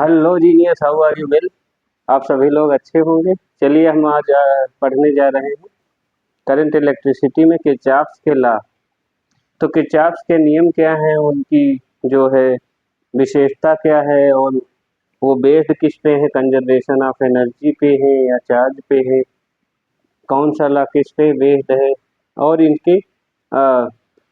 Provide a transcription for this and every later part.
Hello genius, how are you well. आप सभी लोग अच्छे होंगे। चलिए हम आज पढ़ने जा रहे हैं करंट इलेक्ट्रिसिटी में किरचॉफ्स के लॉ। तो किरचॉफ्स के नियम क्या हैं, उनकी जो है विशेषता क्या है, और वो बेस्ड किस पे है, कंजर्वेशन ऑफ एनर्जी पे है या चार्ज पे है, कौन सा लॉ किस पे बेस्ड है, और इनके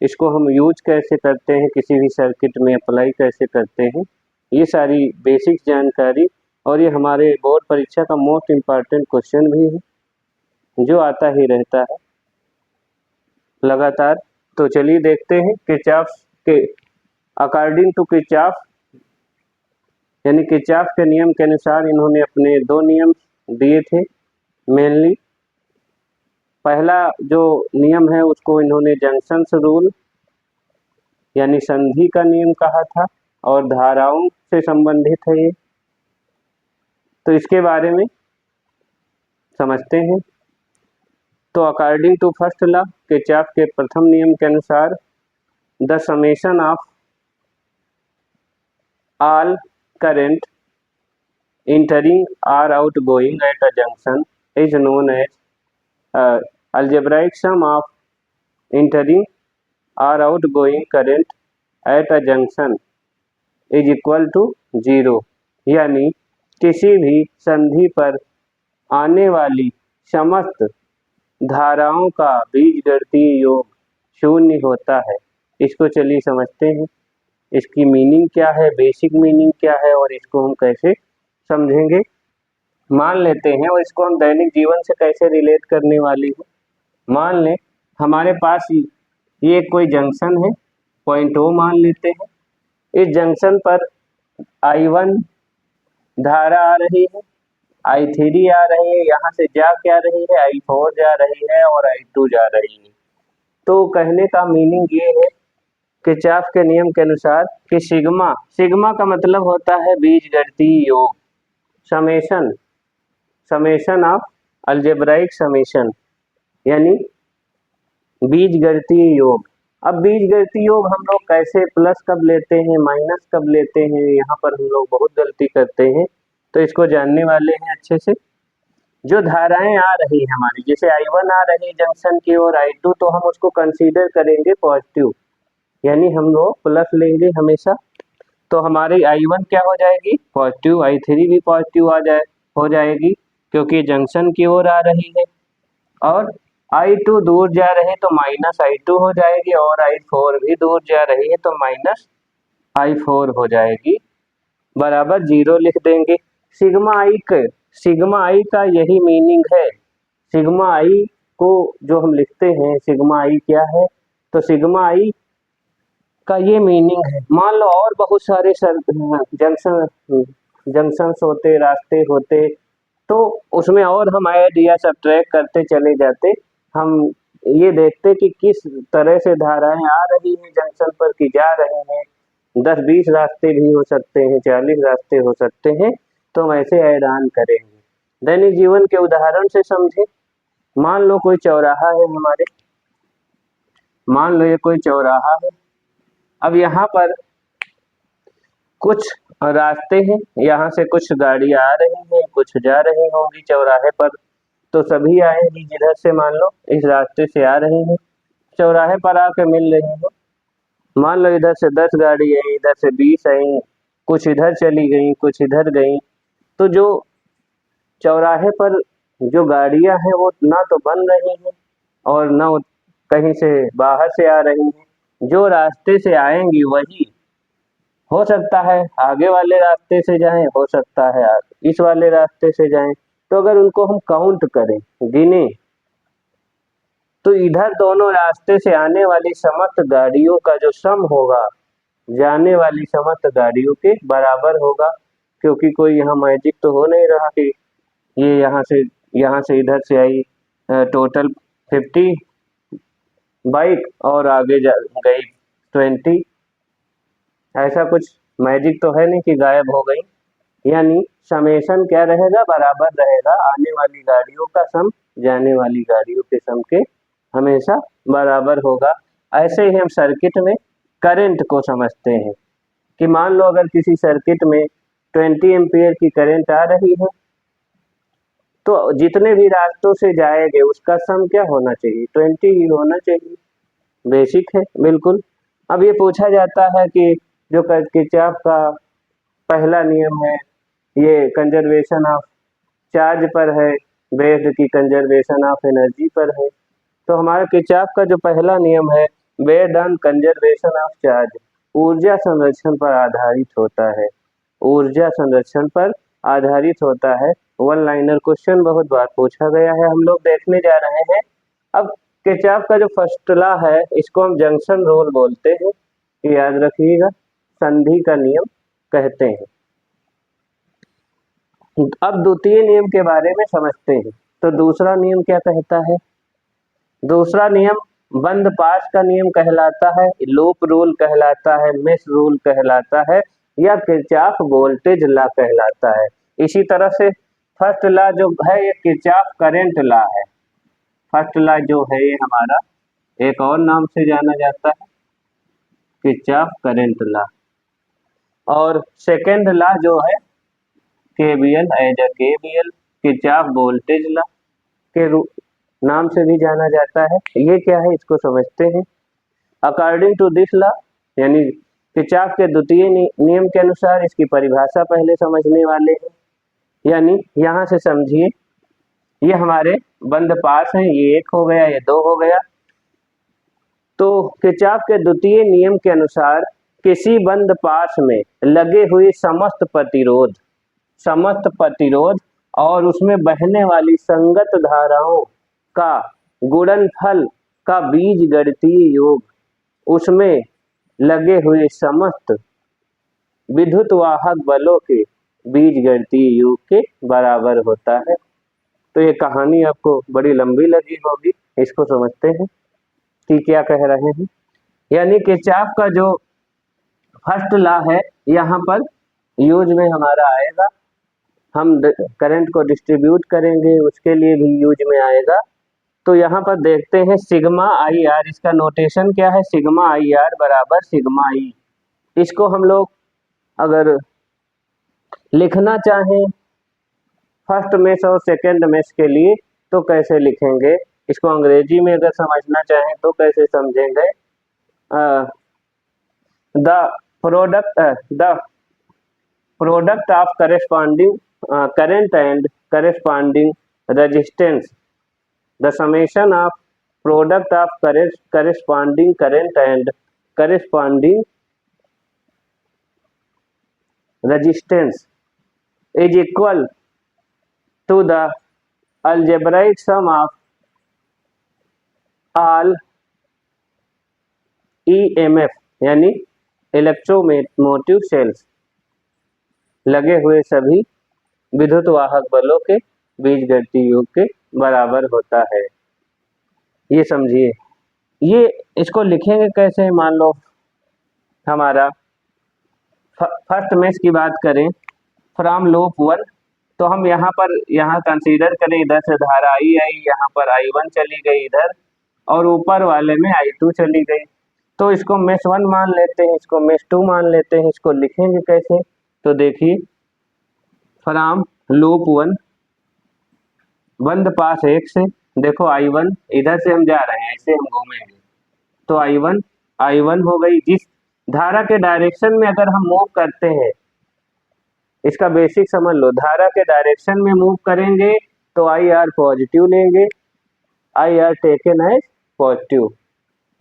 इसको हम यूज कैसे करते हैं, किसी भी सर्किट में अप्लाई कैसे करते हैं, ये सारी बेसिक जानकारी। और ये हमारे बोर्ड परीक्षा का मोस्ट इम्पॉर्टेंट क्वेश्चन भी है जो आता ही रहता है लगातार। तो चलिए देखते हैं किरचॉफ्स के अकॉर्डिंग टू किरचॉफ यानी किरचॉफ के नियम के अनुसार इन्होंने अपने दो नियम दिए थे मेनली। पहला जो नियम है उसको इन्होंने जंक्शंस रूल यानी संधि का नियम कहा था, और धाराओं से संबंधित है ये। तो इसके बारे में समझते हैं। तो according to first law, Kirchhoff के प्रथम नियम के अनुसार, the summation of all current entering or outgoing at a junction is known as algebraic sum of entering or outgoing current at a junction is equal to 0। यानी किसी भी संधि पर आने वाली समस्त धाराओं का बीजगणितीय योग शून्य होता है। इसको चलिए समझते हैं, इसकी मीनिंग क्या है, बेसिक मीनिंग क्या है, और इसको हम कैसे समझेंगे, मान लेते हैं। और इसको हम दैनिक जीवन से कैसे रिलेट करने वाले हैं। मान लें हमारे पास ये कोई जंक्शन है, पॉइंट ओ मान लेते हैं। इस जंक्शन पर I1 धारा आ रही है, I3 आ रही है, यहाँ से जा क्या रही है, I4 जा रही है, और I2 जा रही है। तो कहने का मीनिंग ये है किरचॉफ के नियम के अनुसार कि सिग्मा सिग्मा का मतलब होता है बीजगणितीय योग, समेशन ऑफ अलजेब्राइक समेशन यानी बीजगणितीय योग। अब बीजगणितीय योग हम लोग कैसे प्लस कब लेते हैं, माइनस कब लेते हैं, यहाँ पर हम लोग बहुत गलती करते हैं। तो इसको जानने वाले हैं अच्छे से। जो धाराएं आ रही है हमारी, जैसे I1 आ रही है जंक्शन की ओर, I2, तो हम उसको कंसीडर करेंगे पॉजिटिव, यानी हम लोग प्लस लेंगे हमेशा। तो हमारी I1 क्या हो जाएगी, पॉजिटिव, I3 भी पॉजिटिव हो जाएगी क्योंकि जंक्शन की ओर आ रही है। और I2 दूर जा रहे तो माइनस I2 हो जाएगी, और I4 भी दूर जा रही है तो माइनस I4 हो जाएगी, बराबर 0 लिख देंगे। सिग्मा आई का यही मीनिंग है। सिग्मा आई को जो हम लिखते हैं, सिग्मा आई क्या है, तो सिग्मा आई का ये मीनिंग है। मान लो और बहुत सारे जंक्शंस होते, रास्ते होते, तो उसमें और हम ऐड या सब्ट्रैक्ट करते चले जाते। हम ये देखते कि किस तरह से धाराएं आ रही हैं जंक्शन पर कि जा रही हैं। 10-20 रास्ते भी हो सकते हैं, 40 रास्ते हो सकते हैं, तो हम ऐसे ऐड ऑन करेंगे। दैनिक जीवन के उदाहरण से समझे। मान लो कोई चौराहा है हमारे, मान लो ये कोई चौराहा है। अब यहाँ पर कुछ रास्ते हैं, यहाँ से कुछ गाड़ियाँ आ रही हैं, कुछ जा रही होंगी चौराहे पर, तो सभी आएंगी जिधर से मान लो इस रास्ते से आ रही हैं, चौराहे पर आके मिल रही हैं। मान लो इधर से 10 गाड़ी आई, इधर से 20 आई, कुछ इधर चली गई, कुछ इधर गई। तो जो चौराहे पर जो गाड़ियाँ हैं वो ना तो बन रही हैं और ना कहीं से बाहर से आ रही हैं। जो रास्ते से आएंगी वही, हो सकता है आगे वाले रास्ते से जाएं, हो सकता है इस वाले रास्ते से जाएं। तो अगर उनको हम काउंट करें, गिने, तो इधर दोनों रास्ते से आने वाली समस्त गाड़ियों का जो सम होगा, जाने वाली समस्त गाड़ियों के बराबर होगा। क्योंकि कोई यहाँ मैजिक तो हो नहीं रहा कि ये यहाँ से इधर से आई टोटल 50 बाइक और आगे गई 20, ऐसा कुछ मैजिक तो है नहीं कि गायब हो गई। यानी समेशन क्या रहेगा, बराबर रहेगा। आने वाली गाड़ियों का सम जाने वाली गाड़ियों के सम के हमेशा बराबर होगा। ऐसे ही हम सर्किट में करंट को समझते हैं कि मान लो अगर किसी सर्किट में 20 एम्पियर की करंट आ रही है, तो जितने भी रास्तों से जाएंगे उसका सम क्या होना चाहिए, 20 ही होना चाहिए। बेसिक है बिल्कुल। अब ये पूछा जाता है कि जो किरचॉफ का पहला नियम है ये कंजर्वेशन ऑफ चार्ज पर है, बेस्ड की कंजर्वेशन ऑफ एनर्जी पर है। तो हमारा किरचॉफ का जो पहला नियम है based on conservation of charge, ऊर्जा संरक्षण पर आधारित होता है, ऊर्जा संरक्षण पर आधारित होता है। वन लाइनर क्वेश्चन बहुत बार पूछा गया है, हम लोग देखने जा रहे हैं। अब किरचॉफ का जो फर्स्ट लॉ है इसको हम जंक्शन रूल बोलते हैं, याद रखिएगा, संधि का नियम कहते हैं। अब द्वितीय नियम के बारे में समझते हैं। तो दूसरा नियम क्या कहता है, दूसरा नियम बंद पास का नियम कहलाता है, लूप रूल कहलाता है, मेश रूल कहलाता है, या किरचॉफ वोल्टेज लॉ कहलाता है। इसी तरह से फर्स्ट लॉ जो है ये किरचॉफ करंट लॉ है। फर्स्ट लॉ जो है ये हमारा एक और नाम से जाना जाता है किरचॉफ करंट लॉ। और सेकेंड लॉ जो है KVL as a KVL, Kirchhoff voltage law के नाम से भी जाना जाता है। ये क्या है इसको समझते हैं। अकॉर्डिंग टू दिस लॉ, यानी किरचॉफ के द्वितीय नियम के अनुसार, इसकी परिभाषा पहले समझने वाले हैं। यानी यहाँ से समझिए, ये हमारे बंद पास हैं, ये एक हो गया, ये दो हो गया। तो किरचॉफ के द्वितीय नियम के अनुसार किसी बंद पास में लगे हुए समस्त प्रतिरोध और उसमें बहने वाली संगत धाराओं का गुणनफल का बीजगणितीय योग उसमें लगे हुए समस्त विद्युत वाहक बलों के बीजगणितीय योग के बराबर होता है। तो ये कहानी आपको बड़ी लंबी लगी होगी, इसको समझते हैं कि क्या कह रहे हैं। यानी किरचॉफ का जो फर्स्ट लॉ है यहाँ पर यूज में हमारा आएगा, हम करंट को डिस्ट्रीब्यूट करेंगे उसके लिए भी यूज में आएगा। तो यहाँ पर देखते हैं सिग्मा आई आर, इसका नोटेशन क्या है, सिग्मा आई आर बराबर सिग्मा ई। इसको हम लोग अगर लिखना चाहें फर्स्ट मेश और सेकंड मेश के लिए तो कैसे लिखेंगे, इसको अंग्रेजी में अगर समझना चाहें तो कैसे समझेंगे। The product of corresponding current and corresponding resistance, the summation of product of corresponding current and corresponding resistance is equal to the algebraic sum of all EMF, यानी इलेक्ट्रोमोटिव सेल्स, लगे हुए सभी विद्युत वाहक बलों के बीजगणितीय योग के बराबर होता है। ये समझिए। ये इसको लिखेंगे कैसे, मान लो हमारा फर्स्ट मेश की बात करें फ्रॉम लूप 1, तो हम यहाँ कंसीडर करें इधर से धारा आई, यहाँ पर I1 चली गई इधर और ऊपर वाले में I2 चली गई। तो इसको मेश 1 मान लेते हैं, इसको मेश 2 मान लेते हैं। इसको लिखेंगे कैसे, तो देखिए फ्रॉम लूप 1 बंद पास 1 से, देखो I1 इधर से हम जा रहे हैं, ऐसे हम घूमेंगे तो I1 हो गई। जिस धारा के डायरेक्शन में अगर हम मूव करते हैं, इसका बेसिक समझ लो, धारा के डायरेक्शन में मूव करेंगे तो IR पॉजिटिव लेंगे, IR टेकन एज पॉजिटिव,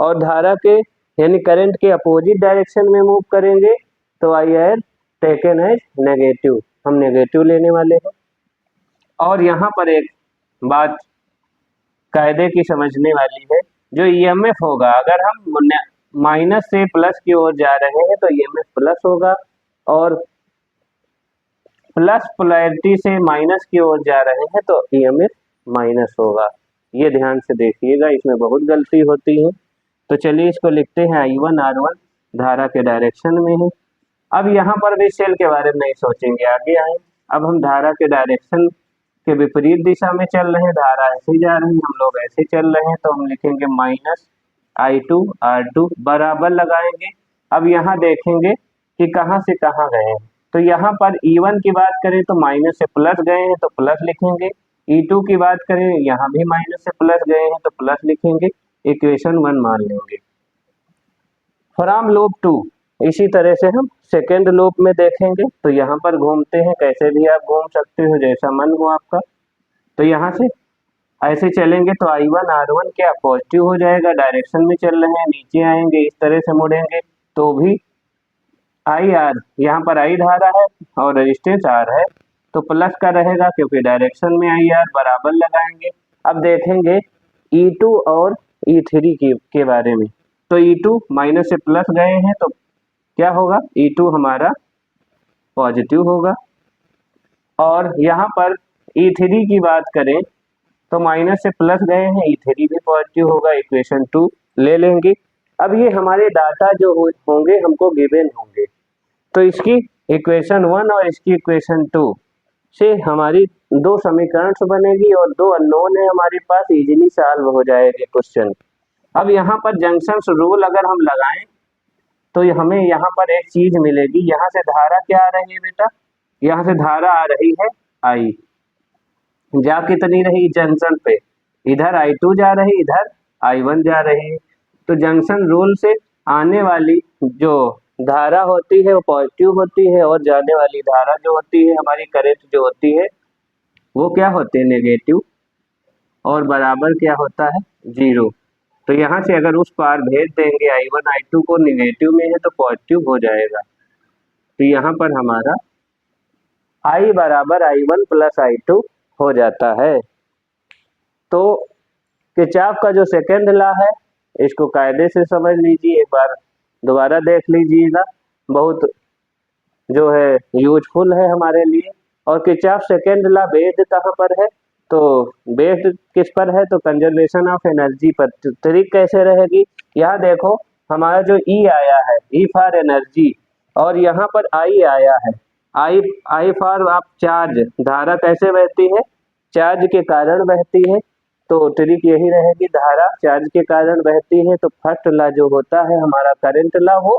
और धारा के यानी करंट के अपोजिट डायरेक्शन में मूव करेंगे तो IR टेकन एज नेगेटिव, हम नेगेटिव लेने वाले हैं। और यहाँ पर एक बात कायदे की समझने वाली है, जो EMF होगा अगर हम माइनस से प्लस की ओर जा रहे हैं तो EMF प्लस होगा, और प्लस पोलैरिटी से माइनस की ओर जा रहे हैं तो EMF माइनस होगा। ये ध्यान से देखिएगा, इसमें बहुत गलती होती है। तो चलिए इसको लिखते हैं I1 R1 धारा के डायरेक्शन में है। अब यहाँ पर भी सेल के बारे में नहीं सोचेंगे, आगे आए। अब हम धारा के डायरेक्शन के विपरीत दिशा में चल रहे हैं, धारा ऐसे जा रही है, हम लोग ऐसे चल रहे हैं, तो हम लिखेंगे माइनस I2 R2 बराबर लगाएंगे। अब यहाँ देखेंगे कि कहाँ से कहाँ गए हैं, तो तो यहाँ पर E1 की बात करें तो माइनस से प्लस गए हैं तो प्लस लिखेंगे, E2 की बात करें यहाँ भी माइनस से प्लस गए हैं तो प्लस लिखेंगे, इक्वेशन 1 मान लेंगे। फ्रॉम लूप 2 इसी तरह से हम सेकेंड लूप में देखेंगे, तो यहाँ पर घूमते हैं, कैसे भी आप घूम सकते हो जैसा मन हो आपका। तो यहाँ से ऐसे चलेंगे तो I1 R1 क्या पॉजिटिव हो जाएगा, डायरेक्शन में चल रहे हैं, नीचे आएंगे इस तरह से मुड़ेंगे तो भी IR, यहाँ पर I धारा है और रेजिस्टेंस R है तो प्लस का रहेगा क्योंकि डायरेक्शन में IR बराबर लगाएंगे। अब देखेंगे E2 और E3 के बारे में। तो E2 माइनस से प्लस गए हैं तो क्या होगा, E2 हमारा पॉजिटिव होगा। और यहाँ पर E3 की बात करें तो माइनस से प्लस गए हैं, E3 भी पॉजिटिव होगा, इक्वेशन 2 ले लेंगे। अब ये हमारे डाटा जो होंगे हमको गिवन होंगे, तो इसकी इक्वेशन 1 और इसकी इक्वेशन 2 से हमारी दो समीकरण बनेगी और दो अननोन है हमारे पास, इजीली सॉल्व हो जाएगी क्वेश्चन। अब यहाँ पर जंक्शन रूल अगर हम लगाएं तो हमें यहाँ पर एक चीज मिलेगी, यहाँ से धारा क्या आ रही है बेटा, यहाँ से धारा आ रही है I, जा कितनी रही जंक्शन पे, इधर I2 जा रही, इधर I1 जा रही है। तो जंक्शन रूल से आने वाली जो धारा होती है वो पॉजिटिव होती है और जाने वाली धारा जो होती है हमारी करंट जो होती है वो क्या होती है, नेगेटिव, और बराबर क्या होता है, 0। तो यहाँ से अगर उस पार भेज देंगे I1 I2 को, निगेटिव में है तो पॉजिटिव हो जाएगा। तो यहाँ पर हमारा I बराबर I1 प्लस I2 हो जाता है। तो किरचॉफ का जो सेकेंड लॉ है इसको कायदे से समझ लीजिए, एक बार दोबारा देख लीजिएगा, बहुत जो है यूजफुल है हमारे लिए। और किरचॉफ सेकेंड लॉ बेस्ड कहाँ पर है, तो बेस्ड किस पर है, तो कंजर्वेशन ऑफ एनर्जी पर। ट्रिक कैसे रहेगी, यहाँ देखो हमारा जो E आया है, E फॉर एनर्जी, और यहाँ पर I आया है, I फॉर आप चार्ज, धारा कैसे बहती है, चार्ज के कारण बहती है। तो ट्रिक यही रहेगी, धारा चार्ज के कारण बहती है तो फर्स्ट लॉ जो होता है हमारा करंट लॉ वो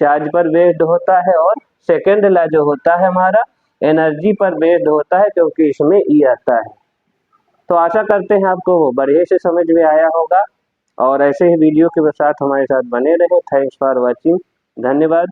चार्ज पर बेस्ड होता है, और सेकेंड लॉ जो होता है हमारा एनर्जी पर बेस्ड होता है क्योंकि इसमें E आता है। तो आशा करते हैं आपको वो बढ़िया से समझ में आया होगा, और ऐसे ही वीडियो के साथ हमारे साथ बने रहे। थैंक्स फॉर वॉचिंग, धन्यवाद।